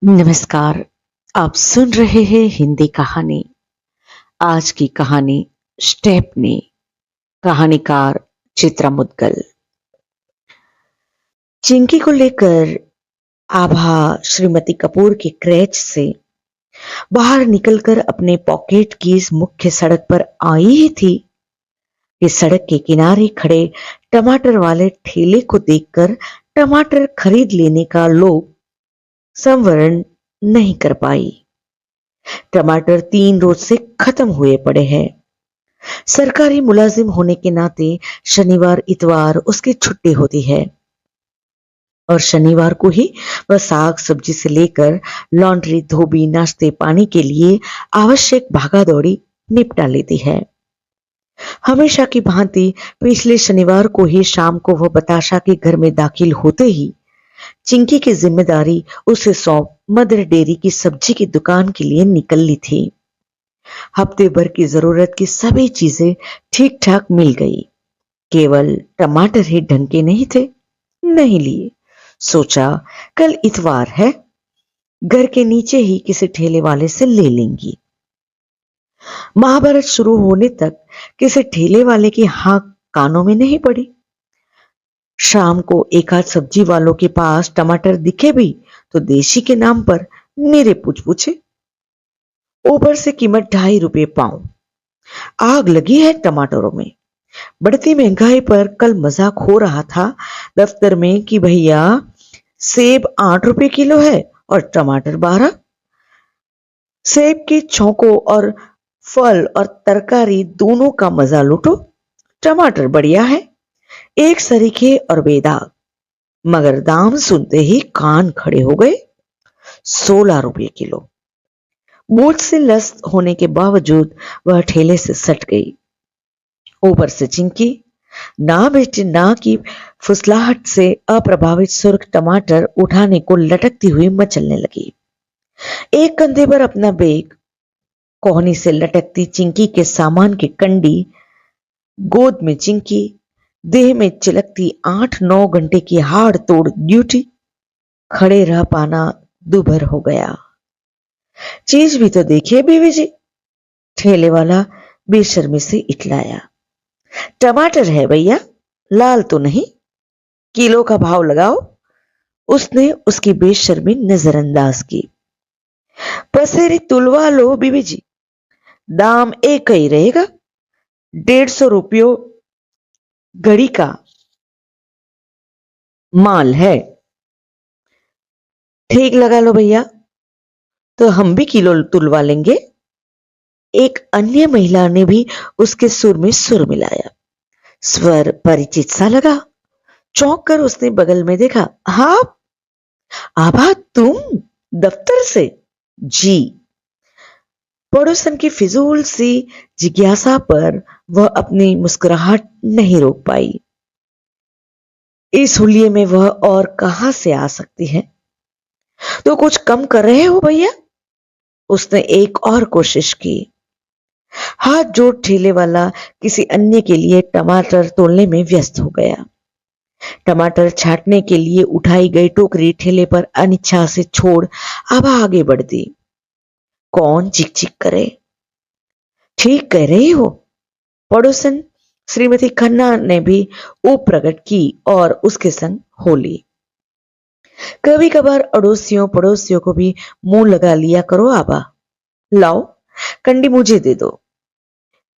नमस्कार। आप सुन रहे हैं हिंदी कहानी। आज की कहानी स्टेपनी। कहानीकार चित्रा मुद्गल। चिंकी को लेकर आभा श्रीमती कपूर के क्रेच से बाहर निकलकर अपने पॉकेट की इस मुख्य सड़क पर आई ही थी कि सड़क के किनारे खड़े टमाटर वाले ठेले को देखकर टमाटर खरीद लेने का लोभ संवरण नहीं कर पाई। टमाटर 3 रोज से खत्म हुए पड़े हैं। सरकारी मुलाजिम होने के नाते शनिवार इतवार उसकी छुट्टी होती है और शनिवार को ही वह साग सब्जी से लेकर लॉन्ड्री धोबी नाश्ते पानी के लिए आवश्यक भागा दौड़ी निपटा लेती है। हमेशा की भांति पिछले शनिवार को ही शाम को वह बताशा के घर में दाखिल होते ही चिंकी की जिम्मेदारी उसे सौंप मदर डेयरी की सब्जी की दुकान के लिए निकल ली थी। हफ्ते भर की जरूरत की सभी चीजें ठीक ठाक मिल गई, केवल टमाटर ही ढंग के नहीं थे। नहीं लिए। सोचा कल इतवार है, घर के नीचे ही किसी ठेले वाले से ले लेंगी। महाभारत शुरू होने तक किसी ठेले वाले की हाँ कानों में नहीं पड़ी। शाम को एक आध सब्जी वालों के पास टमाटर दिखे भी तो देशी के नाम पर मेरे पूछे। ऊपर से कीमत 2.5 रुपए पाउंड। आग लगी है टमाटरों में। बढ़ती महंगाई पर कल मजाक हो रहा था दफ्तर में कि भैया सेब 8 रुपए किलो है और टमाटर 12। सेब की छौंकों और फल और तरकारी दोनों का मजा लूटो। टमाटर बढ़िया है, एक सरीखे और बेदाग, मगर दाम सुनते ही कान खड़े हो गए। 16 रुपए किलो। बोझ से लस्त होने के बावजूद वह ठेले से सट गई। ऊपर से चिंकी ना बेटे ना की फुसलाहट से अप्रभावित सुर्ख टमाटर उठाने को लटकती हुई मचलने लगी। एक कंधे पर अपना बैग, कोहनी से लटकती चिंकी के सामान की कंडी, गोद में चिंकी, देह में चिलकती 8-9 घंटे की हाड़ तोड़ ड्यूटी। खड़े रह पाना दूभर हो गया। चीज भी तो देखिए बीवी जी, ठेले वाला बेशर्मी से इटलाया। टमाटर है भैया, लाल तो नहीं, किलो का भाव लगाओ। उसने उसकी बेशर्मी नजरअंदाज की। पसेरी तुलवा लो बीवी जी, दाम एक ही रहेगा। 150 रुपयों घड़ी का माल है। ठीक लगा लो भैया, तो हम भी किलो तुलवा लेंगे। एक अन्य महिला ने भी उसके सुर में सुर मिलाया। स्वर परिचित सा लगा। चौंक कर उसने बगल में देखा। हाँ आभा, तुम दफ्तर से? जी। पड़ोसन की फिजूल सी जिज्ञासा पर वह अपनी मुस्कुराहट नहीं रोक पाई। इस हुलिये में वह और कहां से आ सकती है? तो कुछ कम कर रहे हो भैया? उसने एक और कोशिश की। हाथ जोड़ ठेले वाला किसी अन्य के लिए टमाटर तोलने में व्यस्त हो गया। टमाटर छाटने के लिए उठाई गई टोकरी ठेले पर अनिच्छा से छोड़ आभा आगे बढ़ दी। कौन चिक चिक करे? ठीक कह रही हो। पड़ोसन श्रीमती खन्ना ने भी ऊप प्रकट की और उसके संग हो ली। कभी कभार अड़ोसियों पड़ोसियों को भी मुंह लगा लिया करो आभा। लाओ कंडी मुझे दे दो।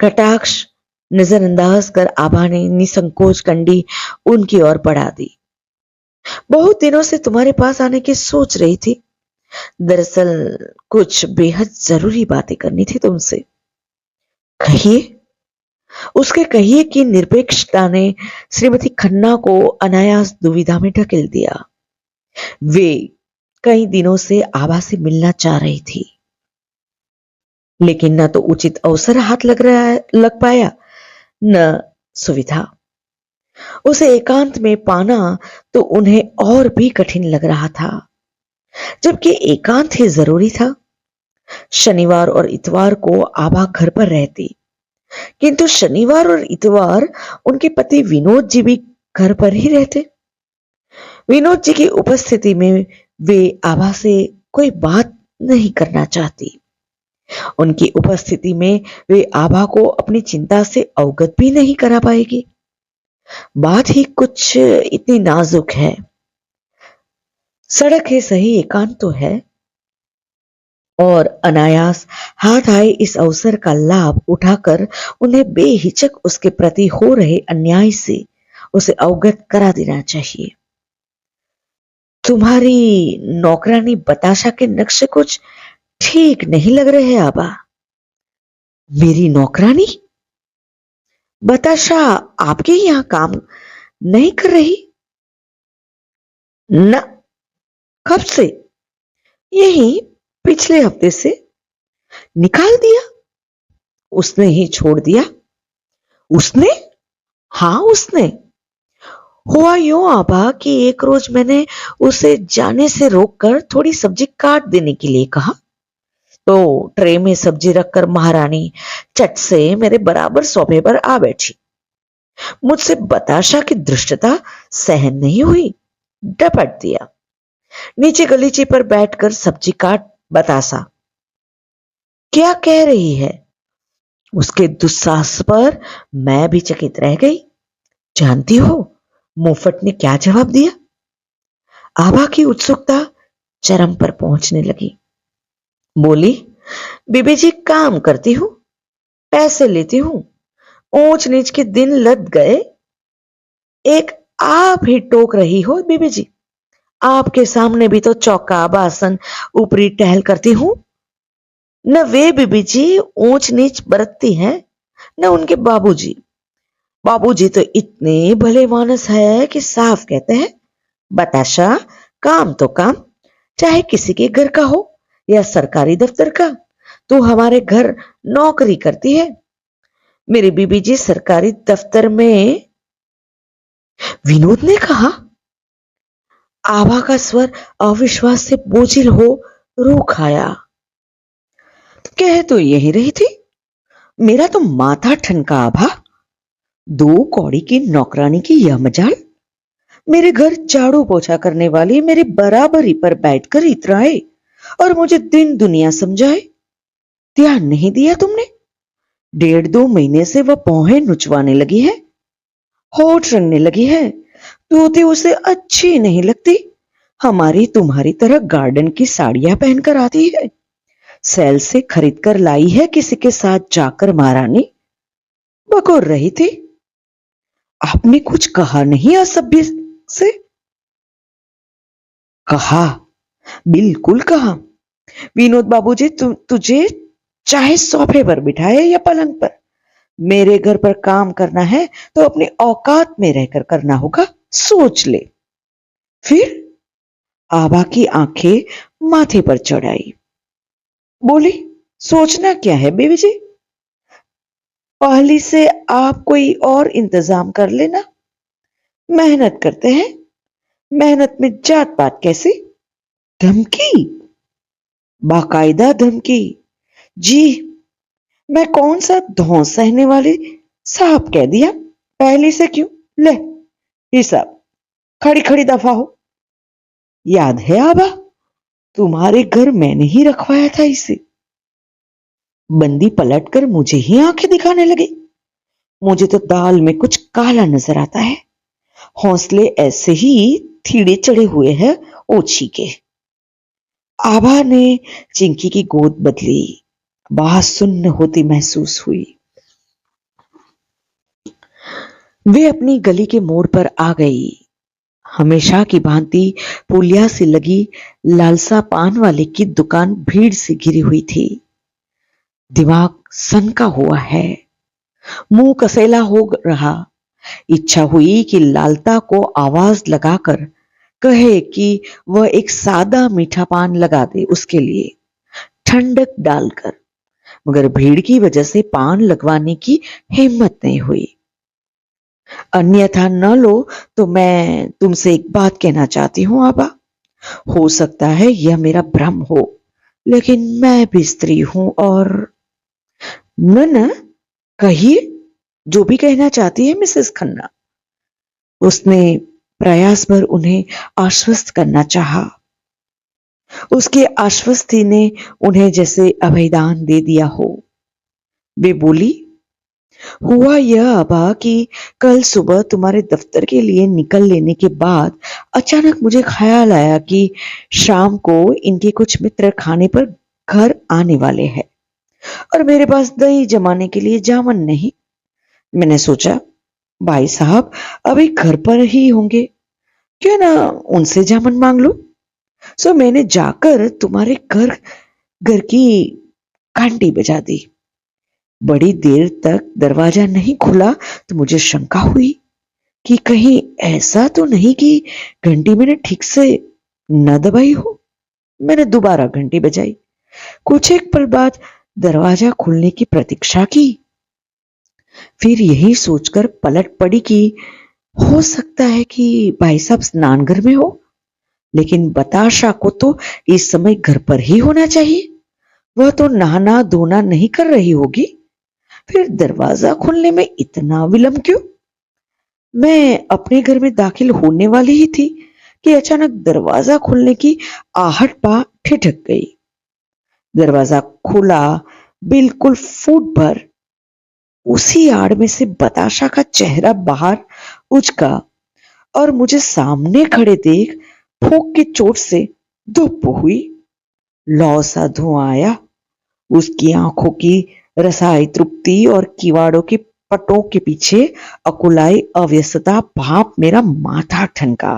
कटाक्ष नजरअंदाज कर आभा ने निसंकोच कंडी उनकी ओर बढ़ा दी। बहुत दिनों से तुम्हारे पास आने की सोच रही थी। दरअसल कुछ बेहद जरूरी बातें करनी थी तुमसे। कहिए। उसके कहिए की निरपेक्षता ने श्रीमती खन्ना को अनायास दुविधा में ढकेल दिया। वे कई दिनों से आभा से मिलना चाह रही थी, लेकिन न तो उचित अवसर हाथ लग पाया, न सुविधा। उसे एकांत में पाना तो उन्हें और भी कठिन लग रहा था, जबकि एकांत ही जरूरी था। शनिवार और इतवार को आभा घर पर रहती, किंतु शनिवार और इतवार उनके पति विनोद जी भी घर पर ही रहते। विनोद जी की उपस्थिति में वे आभा से कोई बात नहीं करना चाहती। उनकी उपस्थिति में वे आभा को अपनी चिंता से अवगत भी नहीं करा पाएगी। बात ही कुछ इतनी नाजुक है। सड़क है सही, एकांत तो है, और अनायास हाथ आए इस अवसर का लाभ उठाकर उन्हें बेहिचक उसके प्रति हो रहे अन्याय से उसे अवगत करा देना चाहिए। तुम्हारी नौकरानी बताशा के नक्शे कुछ ठीक नहीं लग रहे हैं आबा। मेरी नौकरानी? बताशा आपके यहां काम नहीं कर रही? न, कब से? यही पिछले हफ्ते से। निकाल दिया? उसने ही छोड़ दिया? उसने? हाँ उसने। हुआ यूं आबा कि एक रोज मैंने उसे जाने से रोककर थोड़ी सब्जी काट देने के लिए कहा, तो ट्रे में सब्जी रखकर महारानी चट से मेरे बराबर सोफे पर आ बैठी। मुझसे बताशा की धृष्टता सहन नहीं हुई, डपट दिया। नीचे गलीचे पर बैठकर सब्जी काट। बतासा क्या कह रही है? उसके दुस्साहस पर मैं भी चकित रह गई। जानती हो मुफट ने क्या जवाब दिया? आभा की उत्सुकता चरम पर पहुंचने लगी। बोली, बीबी जी काम करती हूं, पैसे लेती हूं, ऊंच नीच के दिन लद गए, एक आप ही टोक रही हो बीबी जी। आपके सामने भी तो चौका बासन ऊपरी टहल करती हूं। न वे बीबी जी ऊंच नीच बरतती हैं, न उनके बाबूजी। बाबूजी तो इतने भले मानस है कि साफ कहते हैं, बताशा काम तो काम, चाहे किसी के घर का हो या सरकारी दफ्तर का, तू हमारे घर नौकरी करती है। मेरी बीबी जी सरकारी दफ्तर में। विनोद ने कहा। आभा का स्वर अविश्वास से बोझिल हो रूख आया। कह तो यही रही थी, मेरा तो माथा ठनका। आभा, 2 कौड़ी की नौकरानी की यह मजाल। मेरे घर झाड़ू पोछा करने वाली मेरी बराबरी पर बैठकर इतराए और मुझे दिन दुनिया समझाए। ध्यान नहीं दिया तुमने? 1.5-2 महीने से वह पौंहे नुचवाने लगी है, होठ रंगने लगी है, तोते उसे अच्छी नहीं लगती। हमारी तुम्हारी तरह गार्डन की साड़ियां पहनकर आती है, सेल से खरीद कर लाई है किसी के साथ जाकर महारानी। बकोर रही थी। आपने कुछ कहा नहीं असभ्य से? कहा, बिल्कुल कहा। विनोद बाबूजी तुझे चाहे सोफे पर बिठाए या पलंग पर, मेरे घर पर काम करना है तो अपनी औकात में रहकर करना होगा, सोच ले। फिर आभा की आंखें माथे पर चढ़ आई। बोली, सोचना क्या है बेबी जी? पहली से आप कोई और इंतजाम कर लेना। मेहनत करते हैं, मेहनत में जात पात कैसी? धमकी? बाकायदा धमकी? जी, मैं कौन सा धौंस सहने वाली? साहब कह दिया, पहले से क्यों? ले हिसाब, खड़ी खड़ी दफा हो। याद है आबा, तुम्हारे घर मैंने ही रखवाया था इसे। बंदी पलटकर मुझे ही आंखें दिखाने लगी। मुझे तो दाल में कुछ काला नजर आता है। हौसले ऐसे ही थीड़े चढ़े हुए हैं ओछी के। आभा ने चिंकी की गोद बदली, बाह सुन्न होती महसूस हुई। वे अपनी गली के मोड़ पर आ गई। हमेशा की भांति पुलिया से लगी लालसा पान वाले की दुकान भीड़ से घिरी हुई थी। दिमाग सनका हुआ है, मुंह कसेला हो रहा। इच्छा हुई कि लालता को आवाज लगाकर कहे कि वह एक सादा मीठा पान लगा दे उसके लिए, ठंडक डालकर, मगर भीड़ की वजह से पान लगवाने की हिम्मत नहीं हुई। अन्यथा न लो तो मैं तुमसे एक बात कहना चाहती हूं आबा। हो सकता है यह मेरा भ्रम हो, लेकिन मैं भी स्त्री हूं और। न कहिए, जो भी कहना चाहती है मिसेस खन्ना। उसने प्रयास भर उन्हें आश्वस्त करना चाहा। उसकी आश्वस्ति ने उन्हें जैसे अभयदान दे दिया हो। वे बोली, हुआ यह अबा कि कल सुबह तुम्हारे दफ्तर के लिए निकल लेने के बाद अचानक मुझे ख्याल आया कि शाम को इनके कुछ मित्र खाने पर घर आने वाले हैं और मेरे पास दही जमाने के लिए जामन नहीं। मैंने सोचा, भाई साहब अभी घर पर ही होंगे, क्यों ना उनसे जामन मांग लो। सो मैंने जाकर तुम्हारे घर घर की घंटी बजा दी। बड़ी देर तक दरवाजा नहीं खुला तो मुझे शंका हुई कि कहीं ऐसा तो नहीं कि घंटी मैंने ठीक से न दबाई हो। मैंने दोबारा घंटी बजाई। कुछ एक पल बाद दरवाजा खुलने की प्रतीक्षा की। फिर यही सोचकर पलट पड़ी कि हो सकता है कि भाई साहब स्नानघर में हो, लेकिन बताशा को तो इस समय घर पर ही होना चाहिए। वह तो नहाना धोना नहीं कर रही होगी, फिर दरवाजा खुलने में इतना विलंब क्यों? मैं अपने घर में दाखिल होने वाली ही थी कि अचानक दरवाजा खुलने की आहट पा ठिठक गई। दरवाजा खुला, बिल्कुल फुट भर। उसी आड़ में से बताशा का चेहरा बाहर उचका और मुझे सामने खड़े देख फूंक की चोट से धुप हुई। लौ सा धुआं आया। उसकी आंखों की रसाई तृप्ति और किवाड़ों के पटों के पीछे अकुलाई अव्यस्तता भाप मेरा माथा ठनका।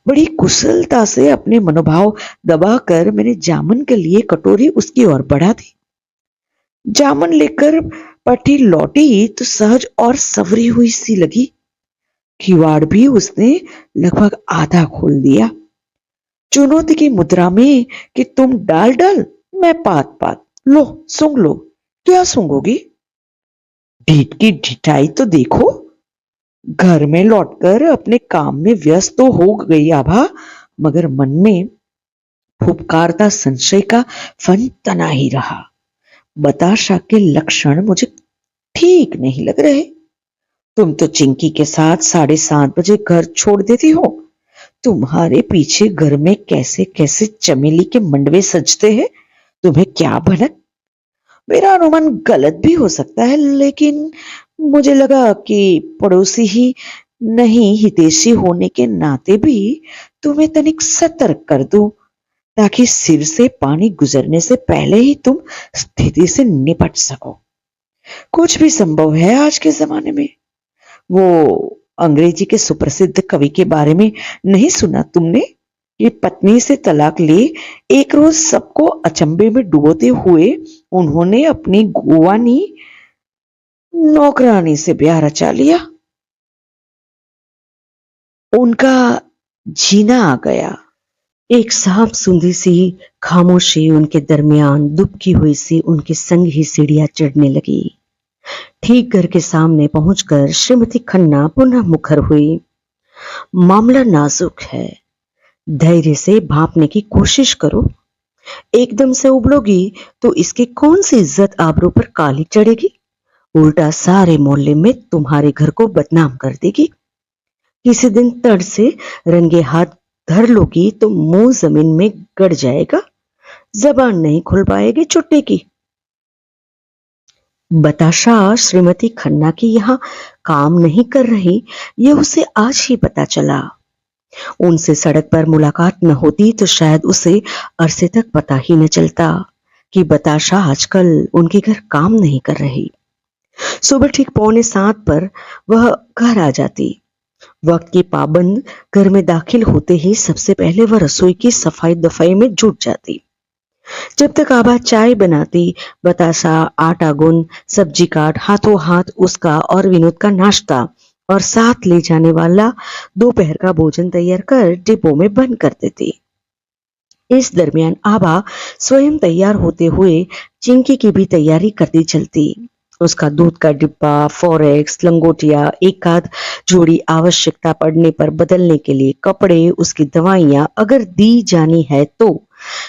बड़ी कुशलता से अपने मनोभाव दबाकर मैंने जामन के लिए कटोरी उसकी ओर बढ़ा दी। जामन लेकर पटी लौटी तो सहज और सवरी हुई सी लगी। किवाड़ भी उसने लगभग आधा खोल दिया। चुनौती की मुद्रा में कि तुम डाल डाल मैं पात पात, लो सूंघ लो। क्या सूंघोगी? ढीठ की ढिठाई तो देखो। घर में लौटकर अपने काम में व्यस्त तो हो गई आभा, मगर मन में फुफकारता संशय का फन तना ही रहा। बताशा के लक्षण मुझे ठीक नहीं लग रहे। तुम तो चिंकी के साथ 7:30 बजे घर छोड़ देती हो। तुम्हारे पीछे घर में कैसे कैसे चमेली के मंडवे सजते हैं, तुम्हें क्या भनक? मेरा अनुमान गलत भी हो सकता है, लेकिन मुझे लगा कि पड़ोसी ही नहीं हितैषी होने के नाते भी तुम्हें तनिक सतर्क कर दूं, ताकि सिर से पानी गुजरने से पहले ही तुम स्थिति से निपट सको। कुछ भी संभव है आज के जमाने में। वो अंग्रेजी के सुप्रसिद्ध कवि के बारे में नहीं सुना तुमने? ये पत्नी से तलाक ले एक रोज सबको अचंभे में डुबोते हुए उन्होंने अपनी गुआनी नौकरानी से ब्याह रचा लिया। उनका जीना आ गया। एक सांप सूंधी सी खामोशी उनके दरमियान दुबकी हुई सी उनके संग ही सीढ़ियां चढ़ने लगी। ठीक घर के सामने पहुंचकर श्रीमती खन्ना पुनः मुखर हुई। मामला नाजुक है, धैर्य से भांपने की कोशिश करो। एकदम से उबलोगी तो इसकी कौन सी इज्जत आबरू पर काली चढ़ेगी, उल्टा सारे मोहल्ले में तुम्हारे घर को बदनाम कर देगी। किसी दिन तड़ से रंगे हाथ धर लोगी तो मुंह जमीन में गड़ जाएगा, जबान नहीं खुल पाएगी चुट्टे की। बताशा श्रीमती खन्ना की यहाँ काम नहीं कर रही, यह उसे आज ही पता चला। उनसे सड़क पर मुलाकात न होती तो शायद उसे अरसे तक पता ही न चलता कि बताशा आजकल उनके घर काम नहीं कर रही। सुबह ठीक 6:45 पर वह घर आ जाती। वक्त की पाबंद घर में दाखिल होते ही सबसे पहले वह रसोई की सफाई दफाई में जुट जाती। जब तक आभा चाय बनाती, बतासा आटा गूंद, सब्जी काट, हाथों हाथ उसका और विनोद का नाश्ता और साथ ले जाने वाला दोपहर का भोजन तैयार कर डिब्बों में बंद कर देती। इस दरमियान आभा स्वयं तैयार होते हुए चिंकी की भी तैयारी करती चलती। उसका दूध का डिब्बा, फॉरेक्स, लंगोटिया, एक आध जोड़ी आवश्यकता पड़ने पर बदलने के लिए कपड़े, उसकी दवाइयां अगर दी जानी है तो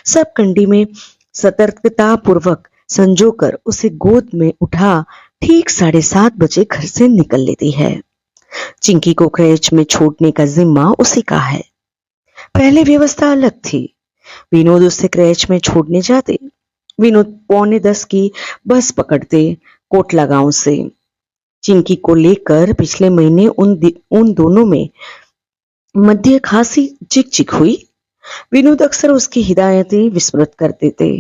सब कंडी में सतर्कता पूर्वक संजोकर उसे गोद में उठा ठीक 7:30 बजे घर से निकल लेती है। चिंकी को क्रेच में छोड़ने का जिम्मा उसी का है। पहले व्यवस्था अलग थी। विनोद उसे क्रैच में छोड़ने जाते। विनोद 9:45 की बस पकड़ते कोटला गांव से। चिंकी को लेकर पिछले महीने उन दोनों में मध्य खासी चिक हुई। विनोद अक्सर उसकी हिदायतें विस्मृत कर देते।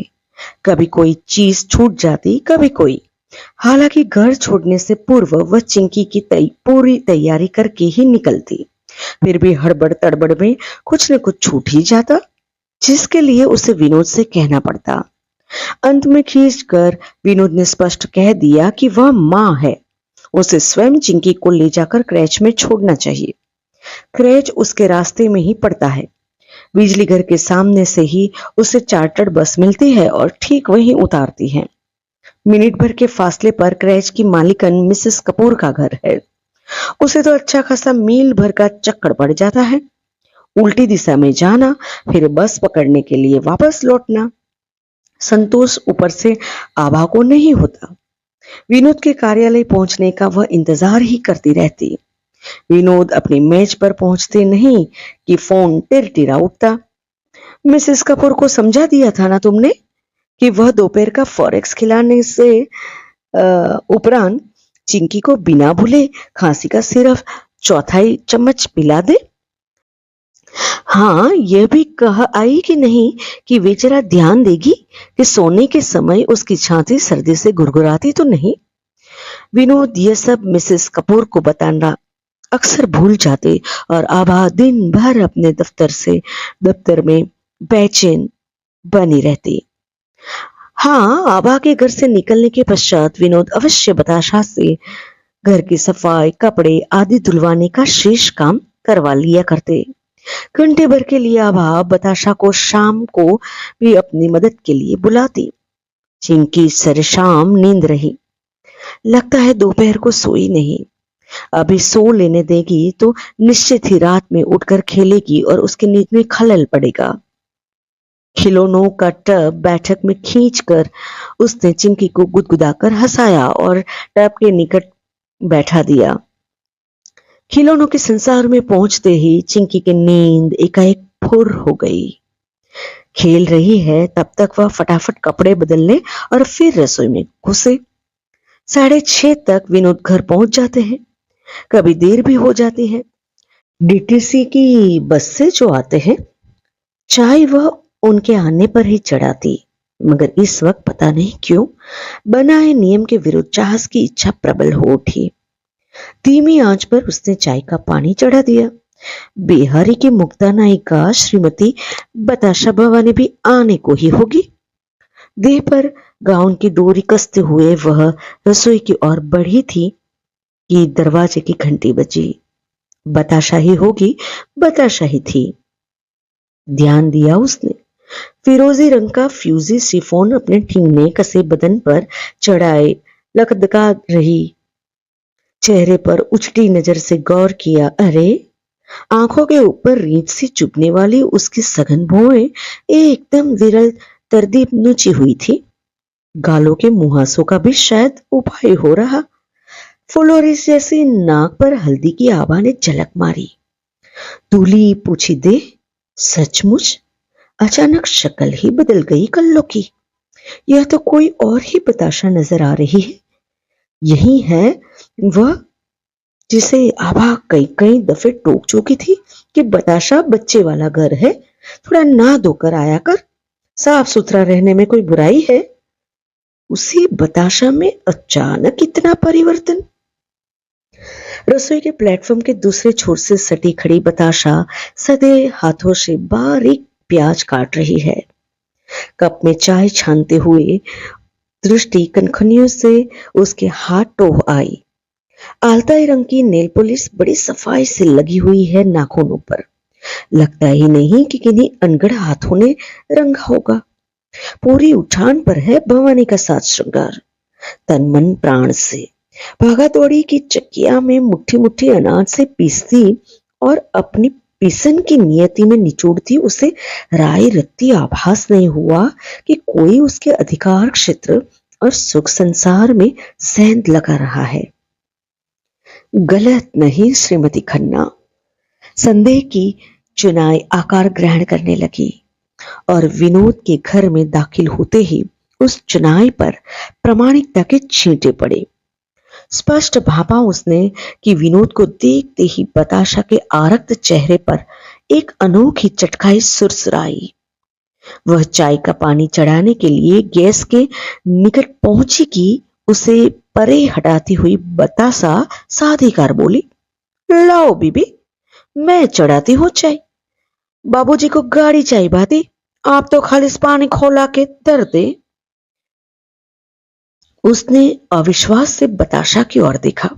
कभी कोई चीज छूट जाती, कभी कोई। हालांकि घर छोड़ने से पूर्व वह चिंकी की पूरी तैयारी करके ही निकलती। फिर भी हड़बड़ तड़बड़ में कुछ न कुछ छूट ही जाता, जिसके लिए उसे विनोद से कहना पड़ता। अंत में खींचकर विनोद ने स्पष्ट कह दिया कि वह मां है, उसे स्वयं चिंकी को ले जाकर क्रैच में छोड़ना चाहिए। क्रैच उसके रास्ते में ही पड़ता है। बिजली घर के सामने से ही उसे चार्टर्ड बस मिलती है और ठीक वहीं उतारती है। मिनट भर के फासले पर क्रैच की मालिकन मिसेस कपूर का घर है। उसे तो अच्छा खासा मील भर का चक्कर पड़ जाता है। उल्टी दिशा में जाना, फिर बस पकड़ने के लिए वापस लौटना। संतोष ऊपर से आभा को नहीं होता। विनोद के कार्यालय पहुंचने का वह इंतजार ही करती रहती। विनोद अपनी मेज पर पहुंचते नहीं कि फोन टिरटिरा उठता। मिसेस कपूर को समझा दिया था ना तुमने कि वह दोपहर का फॉरेक्स खिलाने से उपरांत चिंकी को बिना भूले खांसी का सिर्फ चौथाई चम्मच पिला दे। हाँ, यह भी कह आई कि नहीं कि वे जरा ध्यान देगी कि सोने के समय उसकी छाती सर्दी से गुरगुराती तो नहीं। विनोद यह सब मिसेस कपूर को बताना अक्सर भूल जाते और आभा दिन भर अपने दफ्तर में बेचैन बनी रहती। हाँ, आभा के घर से निकलने के पश्चात विनोद अवश्य बताशा से घर की सफाई, कपड़े आदि धुलवाने का शेष काम करवा लिया करते। घंटे भर के लिए आभा बताशा को शाम को भी अपनी मदद के लिए बुलाती। चिंकी सर शाम नींद रही। लगता है दोपहर को सोई नहीं। अभी सो लेने देगी तो निश्चित ही रात में उठकर खेलेगी और उसकी नींद में खलल पड़ेगा। खिलौनों का टब बैठक में खींचकर उसने चिंकी को गुदगुदाकर हंसाया और टब के निकट बैठा दिया। खिलौनों के संसार में पहुंचते ही चिंकी की नींद एकाएक फुर हो गई। खेल रही है तब तक वह फटाफट कपड़े बदल ले और फिर रसोई में घुसे। 6:30 तक विनोद घर पहुंच जाते हैं। कभी देर भी हो जाती है। डीटीसी की बस से जो आते हैं, चाय वह उनके आने पर ही चढ़ाती, मगर इस वक्त पता नहीं क्यों बनाए नियम के विरुद्ध चाहस की इच्छा प्रबल हो उठी। धीमी आंच पर उसने चाय का पानी चढ़ा दिया। बिहारी की मुक्ता नायिका श्रीमती बताशा भवानी भी आने को ही होगी। देह पर गाउन की डोरी कसते हुए वह रसोई की ओर बढ़ी थी कि दरवाजे की घंटी बजी। बताशा ही होगी, बताशा ही थी। ध्यान दिया उसने। फिरोजी रंग का फ्यूजी शिफॉन अपने ठींगने कसे बदन पर चढ़ाए लकदका रही। चेहरे पर उचटी नजर से गौर किया। अरे, आंखों के ऊपर रींच सी चुभने वाली उसकी सघन भौएं एकदम विरल तरदीप नुची हुई थी। गालों के मुहासों का भी शायद उपाय हो रहा। फ्लोरिस जैसी नाक पर हल्दी की आभा ने झलक मारी। दूली पूछी दे, सचमुच अचानक शक्ल ही बदल गई कल्लो की। यह तो कोई और ही बताशा नजर आ रही है। यही है वह जिसे आभा कई कई दफे टोक चुकी थी कि बताशा बच्चे वाला घर है, थोड़ा नहा धोकर आया कर, साफ सुथरा रहने में कोई बुराई है। उसी बताशा में अचानक इतना परिवर्तन। रसोई के प्लेटफॉर्म के दूसरे छोर से सटी खड़ी बताशा सदे हाथों से बारीक प्याज काट रही है। कप में चाय छानते हुए दृष्टि कनखनियों से उसके हाथ टोह आई। आलताई रंग की नेल पॉलिश बड़ी सफाई से लगी हुई है नाखूनों पर। लगता ही नहीं कि किन्हीं अनगढ़ हाथों ने रंगा होगा। पूरी उठान पर है भवानी का साज श्रृंगार। तन मन प्राण से भागा दौड़ी की चक्किया में मुट्ठी मुट्ठी अनाज से पीसती और अपनी पीसन की नियति में निचोड़ती उसे राय रत्ती आभास नहीं हुआ कि कोई उसके अधिकार क्षेत्र और सुख संसार में सेंध लगा रहा है। गलत नहीं श्रीमती खन्ना। संदेह की चुनाई आकार ग्रहण करने लगी और विनोद के घर में दाखिल होते ही उस चुनाई पर प्रामाणिकता के छींटे पड़े। स्पष्ट भापा उसने कि विनोद को देखते ही बताशा के आरक्त चेहरे पर एक अनोखी चटखाई सुरसुराई। वह चाय का पानी चढ़ाने के लिए गैस के निकट पहुंची कि उसे परे हटाती हुई बतासा साधिकार बोली, लाओ बीबी, मैं चढ़ाती हूँ चाय। बाबूजी को गाड़ी चाहिए बाती, आप तो खाली पानी खोला के दर दे। उसने अविश्वास से बताशा की ओर देखा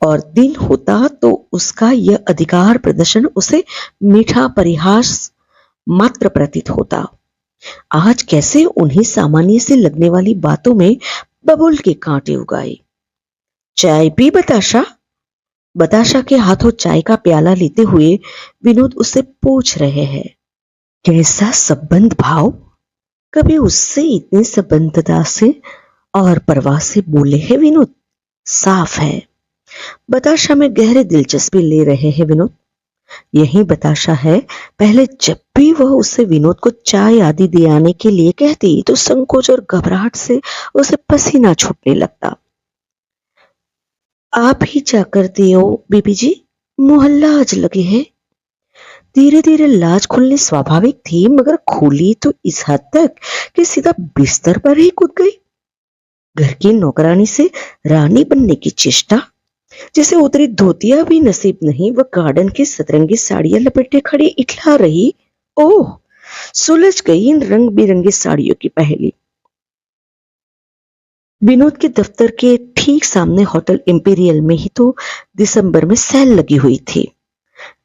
और दिन होता तो उसका यह अधिकार प्रदर्शन उसे मीठा परिहास मात्र प्रतीत होता। आज कैसे उन्हें सामान्य से लगने वाली बातों में बबूल के कांटे उगाए। चाय पी बताशा? बताशा के हाथों चाय का प्याला लेते हुए विनोद उससे पूछ रहे हैं, कैसा संबंध भाव? कभी उससे इतनी संबंधता से और परवाह से बोले हैं विनोद? साफ है बताशा में गहरे दिलचस्पी ले रहे हैं विनोद। यही बताशा है, पहले जब भी वह उससे विनोद को चाय आदि दिलाने के लिए कहती तो संकोच और घबराहट से उसे पसीना छूटने लगता। आप ही जाकर दियो बीबी जी, मोहल्ला आज लगे हैं। धीरे धीरे लाज खुलनी स्वाभाविक थी, मगर खुली तो इस हद तक कि सीधा बिस्तर पर ही कूद गई। घर की नौकरानी से रानी बनने की चेष्टा, जिसे उतरी धोतिया भी नसीब नहीं, वह गार्डन की सतरंगी साड़ियां लपेटे खड़ी इठला रही। ओह, सुलझ गई इन रंग बिरंगी साड़ियों की पहेली। विनोद के दफ्तर के ठीक सामने होटल इंपीरियल में ही तो दिसंबर में सेल लगी हुई थी।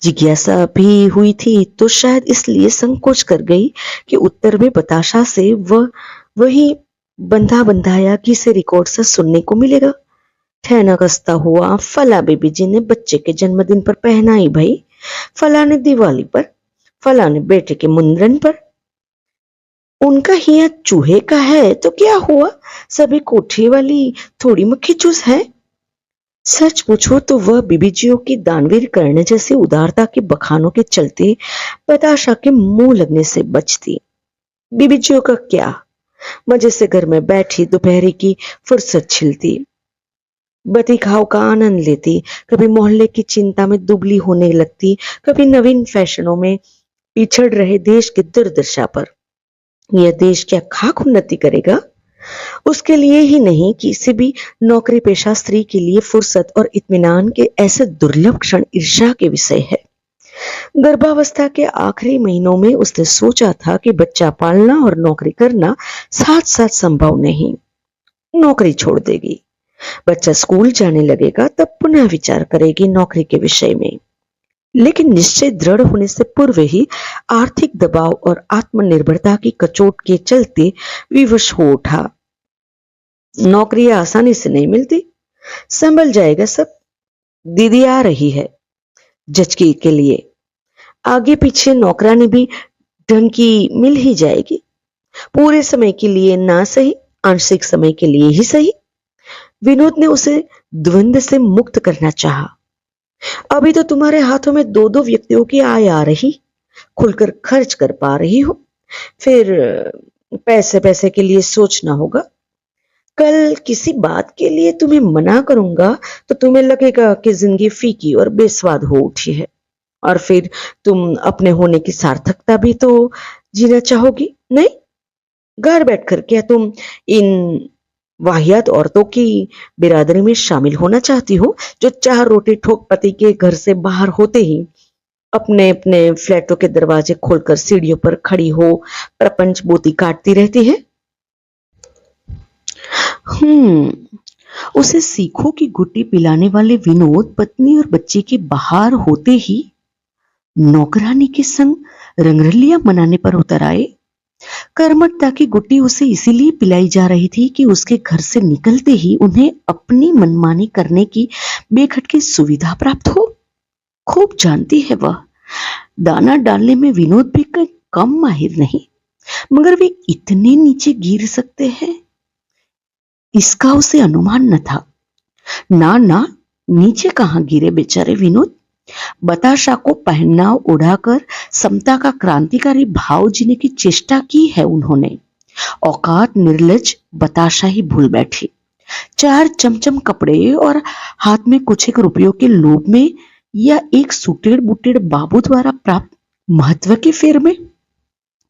जिज्ञासा भी हुई थी तो शायद इसलिए संकोच कर गई कि उत्तर में बताशा से वही बंधा बंधाया किसी रिकॉर्ड से सुनने को मिलेगा। ठहना कसता हुआ फला बीबी जी ने बच्चे के जन्मदिन पर पहनाई भाई, फला ने दिवाली पर, फला ने बेटे के मुंडन पर। उनका हिया चूहे का है तो क्या हुआ, सभी कोठी वाली थोड़ी मक्खी चूस है। सच पूछो तो वह बीबीजियों की दानवीर करने जैसी उदारता के बखानों के चलते बताशा के मुंह लगने से बचती। बीबीजियों का क्या, मजे से घर में बैठी दोपहरी की फुर्सत छिलती, बती खाओ का आनंद लेती, कभी मोहल्ले की चिंता में दुबली होने लगती, कभी नवीन फैशनों में पिछड़ रहे देश की दुर्दशा पर। यह देश क्या खाक उन्नति करेगा? उसके लिए ही नहीं, किसी भी नौकरी पेशा स्त्री के लिए फुर्सत और इत्मीनान के ऐसे दुर्लभ क्षण ईर्ष्या के विषय है। गर्भावस्था के आखिरी महीनों में उसने सोचा था कि बच्चा पालना और नौकरी करना साथ साथ संभव नहीं। नौकरी छोड़ देगी, बच्चा स्कूल जाने लगेगा, तब पुनः विचार करेगी नौकरी के विषय में। लेकिन निश्चय दृढ़ होने से पूर्व ही आर्थिक दबाव और आत्मनिर्भरता की कचोट के चलते विवश हो उठा। नौकरी आसानी से नहीं मिलती, संभल जाएगा सब। दीदी आ रही है जचकी के लिए, आगे पीछे नौकरानी भी ढंग की मिल ही जाएगी। पूरे समय के लिए ना सही, आंशिक समय के लिए ही सही। विनोद ने उसे द्वंद्व से मुक्त करना चाहा। अभी तो तुम्हारे हाथों में दो दो व्यक्तियों की आय आ रही, खुलकर खर्च कर पा रही हो, फिर पैसे पैसे के लिए सोचना होगा। कल किसी बात के लिए तुम्हें मना करूंगा तो तुम्हें लगेगा कि जिंदगी फीकी और बेस्वाद हो उठी है, और फिर तुम अपने होने की सार्थकता भी तो जीना चाहोगी नहीं? घर बैठकर क्या तुम इन वाहियात औरतों की बिरादरी में शामिल होना चाहती हो, जो 4 रोटी ठोक पति के घर से बाहर होते ही अपने अपने फ्लैटों के दरवाजे खोलकर सीढ़ियों पर खड़ी हो प्रपंच बोती काटती रहती है? उसे सीखों की गुट्टी पिलाने वाले विनोद पत्नी और बच्चे के बाहर होते ही नौकरानी के संग रंगरलियां मनाने पर उतर आए। कर्मठता की गुट्टी उसे इसीलिए पिलाई जा रही थी कि उसके घर से निकलते ही उन्हें अपनी मनमानी करने की बेखटकी सुविधा प्राप्त हो। खूब जानती है वह, दाना डालने में विनोद भी कम माहिर नहीं, मगर वे इतने नीचे गिर सकते हैं इसका उसे अनुमान न था। ना ना, नीचे कहां गिरे बेचारे विनोद, बताशा को पहनाव उड़ाकर समता का क्रांतिकारी भाव जीने की चेष्टा की है उन्होंने। औकात निर्लज बताशा ही भूल बैठी। 4 चमचम कपड़े और हाथ में कुछ एक रुपयों के लोभ में, या एक सुटेड़ बुटेड़ बाबू द्वारा प्राप्त महत्व के फेर में।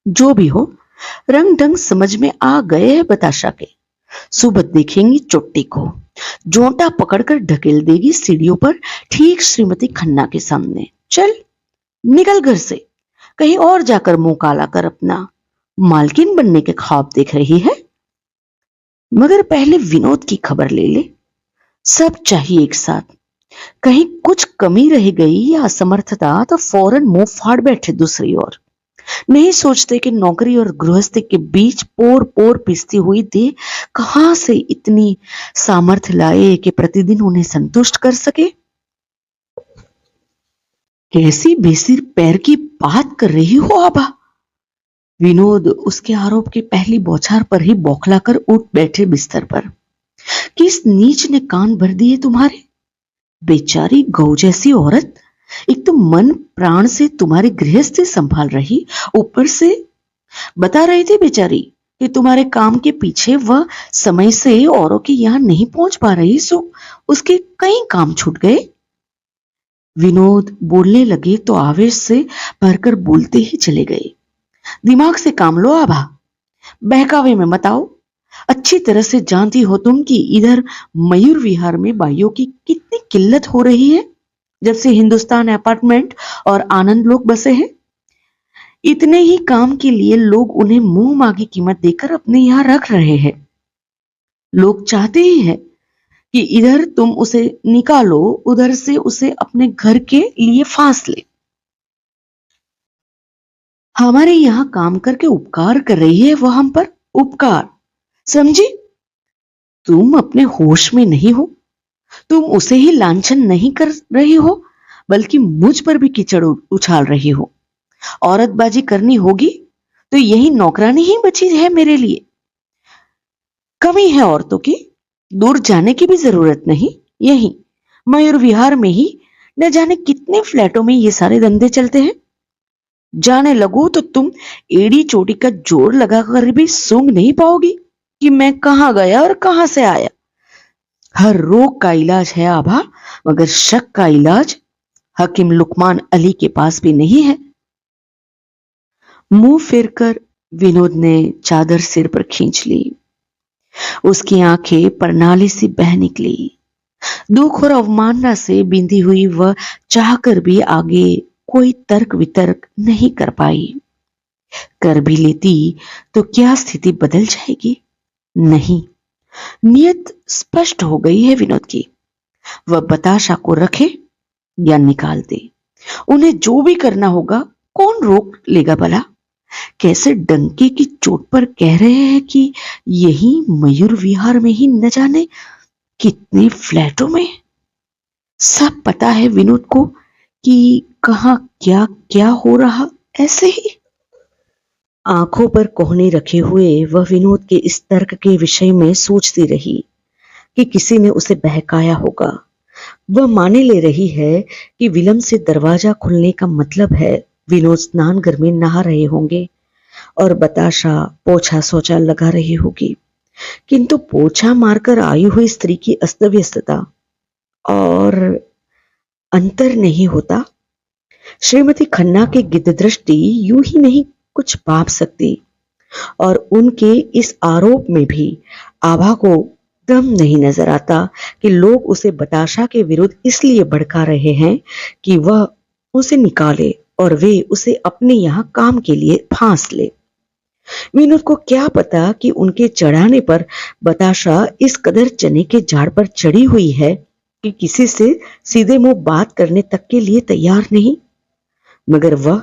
जो भी हो, रंग ढंग समझ में आ गए हैं बताशा के। सुबह देखेंगी चोट्टी को, जोंटा पकड़कर ढकेल देगी सीढ़ियों पर, ठीक श्रीमती खन्ना के सामने। चल निकल घर से, कहीं और जाकर मुंह काला कर अपना मालकिन बनने के ख्वाब देख रही है। मगर पहले विनोद की खबर ले ले। सब चाहिए एक साथ। कहीं कुछ कमी रह गई या असमर्थता तो फौरन मुंह फाड़ बैठे दूसरी ओर। नहीं सोचते कि नौकरी और गृहस्थी के बीच पोर पोर पिसती हुई देह कहां से इतनी सामर्थ्य लाए कि प्रतिदिन उन्हें संतुष्ट कर सके। कैसी बेसिर पैर की बात कर रही हो आभा? विनोद उसके आरोप की पहली बौछार पर ही बौखलाकर उठ बैठे बिस्तर पर। किस नीच ने कान भर दिए तुम्हारे? बेचारी गौ जैसी औरत, एक तो मन प्राण से तुम्हारी गृहस्थी संभाल रही, ऊपर से बता रही थी बेचारी कि तुम्हारे काम के पीछे वह समय से औरों के यहां नहीं पहुंच पा रही, सो उसके कई काम छूट गए। विनोद बोलने लगे तो आवेश से भरकर बोलते ही चले गए। दिमाग से काम लो आभा, बहकावे में मत आओ। अच्छी तरह से जानती हो तुम कि इधर मयूर विहार में बाइयों की कितनी किल्लत हो रही है, जब से हिंदुस्तान अपार्टमेंट और आनंद लोग बसे हैं। इतने ही काम के लिए लोग उन्हें मुंह मांगी कीमत देकर अपने यहां रख रहे हैं। लोग चाहते ही हैं कि इधर तुम उसे निकालो, उधर से उसे अपने घर के लिए फांस ले। हमारे यहां काम करके उपकार कर रही है वह हम पर, उपकार समझी? तुम अपने होश में नहीं हो। तुम उसे ही लांछन नहीं कर रही हो, बल्कि मुझ पर भी कीचड़ उछाल रही हो। औरतबाजी करनी होगी तो यही नौकरानी ही बची है मेरे लिए। कमी है औरतों की, दूर जाने की भी जरूरत नहीं। यही मयूर विहार में ही न जाने कितने फ्लैटों में ये सारे धंधे चलते हैं। जाने लगो तो तुम एड़ी चोटी का जोर लगाकर भी सूंघ नहीं पाओगी कि मैं कहां गया और कहां से आया। हर रोग का इलाज है आभा, मगर शक का इलाज हकीम लुकमान अली के पास भी नहीं है। मुंह फेरकर विनोद ने चादर सिर पर खींच ली। उसकी आंखें प्रणाली से बह निकली। दुख और अवमानना से बिंधी हुई वह चाहकर भी आगे कोई तर्क वितर्क नहीं कर पाई। कर भी लेती तो क्या स्थिति बदल जाएगी? नहीं, नियत स्पष्ट हो गई है विनोद की। वह बताशा को रखे या निकाल दे, उन्हें जो भी करना होगा कौन रोक लेगा भला? कैसे डंके की चोट पर कह रहे हैं कि यही मयूर विहार में ही न जाने कितने फ्लैटों में। सब पता है विनोद को कि कहां क्या क्या हो रहा। ऐसे ही आंखों पर कोहनी रखे हुए वह विनोद के इस तर्क के विषय में सोचती रही कि किसी ने उसे बहकाया होगा। वह माने ले रही है कि विलंब से दरवाजा खुलने का मतलब है विनोद स्नान घर में नहा रहे होंगे और बताशा पोछा सोचा लगा रही होगी। किंतु पोछा मारकर आई हुई स्त्री की अस्त व्यस्तता और अंतर नहीं होता। श्रीमती खन्ना की गिद्ध दृष्टि यूं ही नहीं कुछ पाप सकती, और उनके इस आरोप में भी आभा को दम नहीं नजर आता कि लोग उसे बताशा के विरुद्ध इसलिए भड़का रहे हैं कि वह उसे निकाले और वे उसे अपने यहां काम के लिए फांस ले। विनोद को क्या पता कि उनके चढ़ाने पर बताशा इस कदर चने के झाड़ पर चढ़ी हुई है कि किसी से सीधे मुंह बात करने तक के लिए तैयार नहीं। मगर वह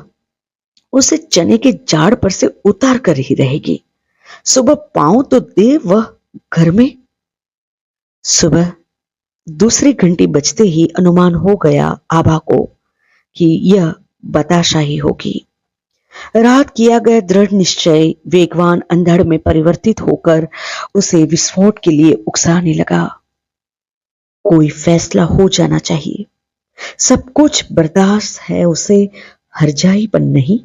उसे चने के झाड़ पर से उतार कर ही रहेगी। सुबह पांव तो दे वह घर में। सुबह दूसरी घंटी बजते ही अनुमान हो गया आभा को कि यह बताशा ही होगी। रात किया गया दृढ़ निश्चय वेगवान अंधड़ में परिवर्तित होकर उसे विस्फोट के लिए उकसाने लगा। कोई फैसला हो जाना चाहिए। सब कुछ बर्दाश्त है उसे, हरजाईपन नहीं।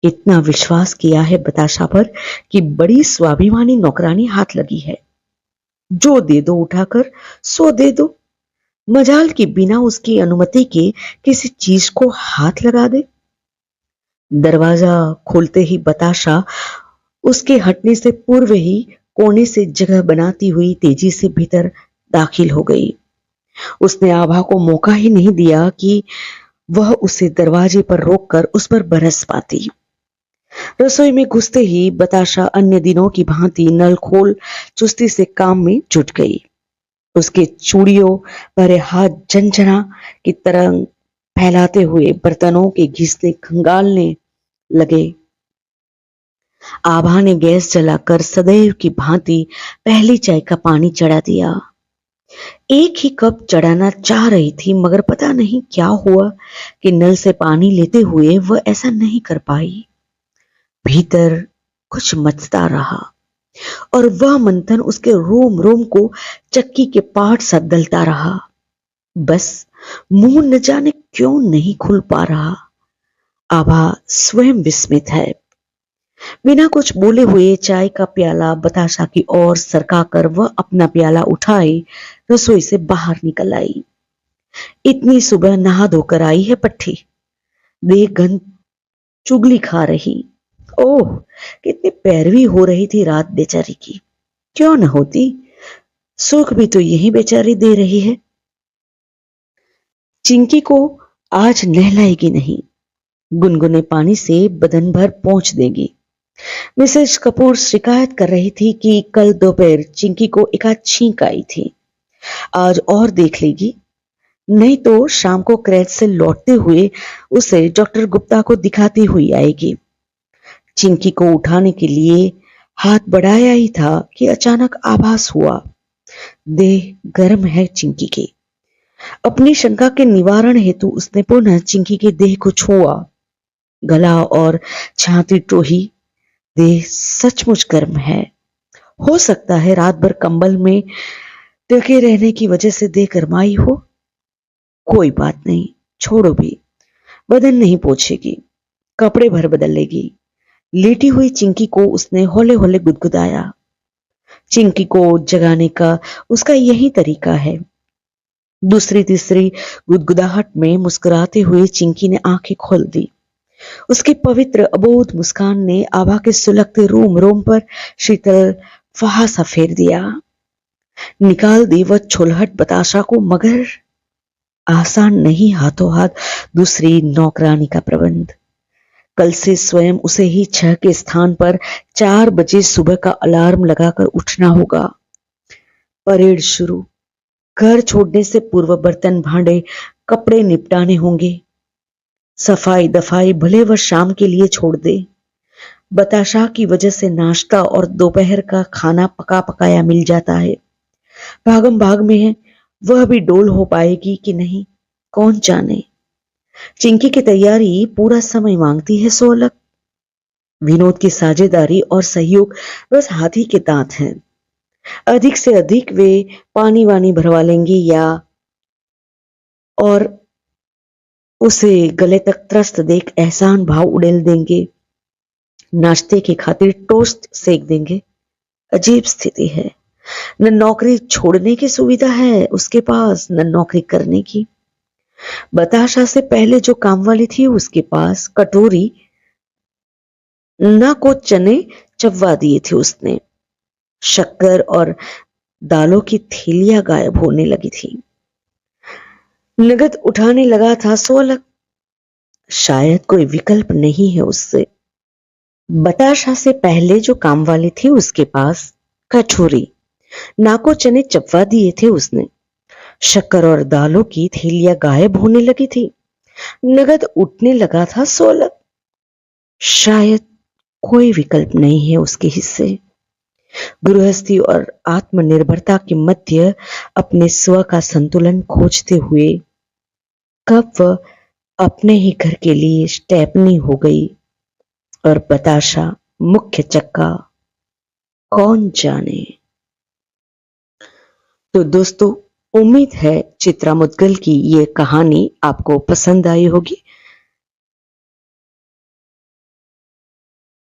इतना विश्वास किया है बताशा पर कि बड़ी स्वाभिमानी नौकरानी हाथ लगी है। जो दे दो उठाकर, सो दे दो। मजाल की बिना उसकी अनुमति के किसी चीज को हाथ लगा दे। दरवाजा खोलते ही बताशा उसके हटने से पूर्व ही कोने से जगह बनाती हुई तेजी से भीतर दाखिल हो गई। उसने आभा को मौका ही नहीं दिया कि वह उसे दरवाजे पर रोककर उस पर बरस पाती। रसोई में घुसते ही बताशा अन्य दिनों की भांति नल खोल चुस्ती से काम में जुट गई। उसके चूड़ियों भरे हाथ झंझना की तरह फैलाते हुए बर्तनों के घिसने खंगालने लगे। आभा ने गैस जलाकर सदैव की भांति पहली चाय का पानी चढ़ा दिया। एक ही कप चढ़ाना चाह रही थी, मगर पता नहीं क्या हुआ कि नल से पानी लेते हुए वह ऐसा नहीं कर पाई। भीतर कुछ मचता रहा और वह मंथन उसके रोम रोम को चक्की के पाट सा दलता रहा। बस मुंह न जाने क्यों नहीं खुल पा रहा। आभा स्वयं विस्मित है। बिना कुछ बोले हुए चाय का प्याला बताशा की ओर सरकाकर वह अपना प्याला उठाए रसोई से बाहर निकल आई। इतनी सुबह नहा धोकर आई है पट्टी, देख गंध चुगली खा रही। ओह, कितनी पैरवी हो रही थी रात बेचारी की। क्यों न होती, सुख भी तो यही बेचारी दे रही है। चिंकी को आज नहलाएगी नहीं, गुनगुने पानी से बदन भर पोंछ देगी। मिसेस कपूर शिकायत कर रही थी कि कल दोपहर चिंकी को एकाध छींक आई थी। आज और देख लेगी, नहीं तो शाम को क्रेच से लौटते हुए उसे डॉक्टर गुप्ता को दिखाती हुई आएगी। चिंकी को उठाने के लिए हाथ बढ़ाया ही था कि अचानक आभास हुआ। देह गर्म है चिंकी की। अपनी शंका के निवारण हेतु उसने पुनः चिंकी के देह को छुआ। गला और छाती टोही। देह सचमुच गर्म है। हो सकता है रात भर कंबल में टिके रहने की वजह से देह गरमाई हो। कोई बात नहीं, छोड़ो भी। बदन नहीं पोछेगी, कपड़े भर बदल लेगी। लेटी हुई चिंकी को उसने हौले हौले गुदगुदाया। चिंकी को जगाने का उसका यही तरीका है। दूसरी तीसरी गुदगुदाहट में मुस्कुराते हुए चिंकी ने आंखें खोल दी। उसकी पवित्र अबोध मुस्कान ने आभा के सुलगते रोम रोम पर शीतल फहासा फेर दिया। निकाल दी वह छुलहट बताशा को, मगर आसान नहीं हाथों हाथ दूसरी नौकरानी का प्रबंध। कल से स्वयं उसे ही 6 के स्थान पर 4 बजे सुबह का अलार्म लगाकर उठना होगा। परेड शुरू। घर छोड़ने से पूर्व बर्तन भांडे कपड़े निपटाने होंगे। सफाई दफाई भले वह शाम के लिए छोड़ दे। बताशा की वजह से नाश्ता और दोपहर का खाना पका पकाया मिल जाता है। भागम भाग में है, वह भी डोल हो पाएगी कि नहीं कौन जाने। चिंकी की तैयारी पूरा समय मांगती है सो अलग। विनोद की साझेदारी और सहयोग बस हाथी के दांत हैं। अधिक से अधिक वे पानी वानी भरवा लेंगे या और उसे गले तक त्रस्त देख एहसान भाव उड़ेल देंगे। नाश्ते की खातिर टोस्ट सेक देंगे। अजीब स्थिति है। न नौकरी छोड़ने की सुविधा है उसके पास, न नौकरी करने की। बताशा से पहले जो काम वाली थी उसके पास कटोरी न को चने चबवा दिए थे उसने। शक्कर और दालों की थैलियां गायब होने लगी थी। नगद उठाने लगा था सो अलग। शायद कोई विकल्प नहीं है उससे। बताशा से पहले जो काम वाली थी उसके पास कटोरी, नाको चने चबवा दिए थे उसने। शक्कर और दालों की थैलियां गायब होने लगी थी। नगद उठने लगा था सो अलग। शायद कोई विकल्प नहीं है उसके हिस्से। गृहस्थी और आत्मनिर्भरता के मध्य अपने स्व का संतुलन खोजते हुए कब वह अपने ही घर के लिए स्टेपनी हो गई और बताशा मुख्य चक्का, कौन जाने। तो दोस्तों, उम्मीद है चित्रा मुद्गल की ये कहानी आपको पसंद आई होगी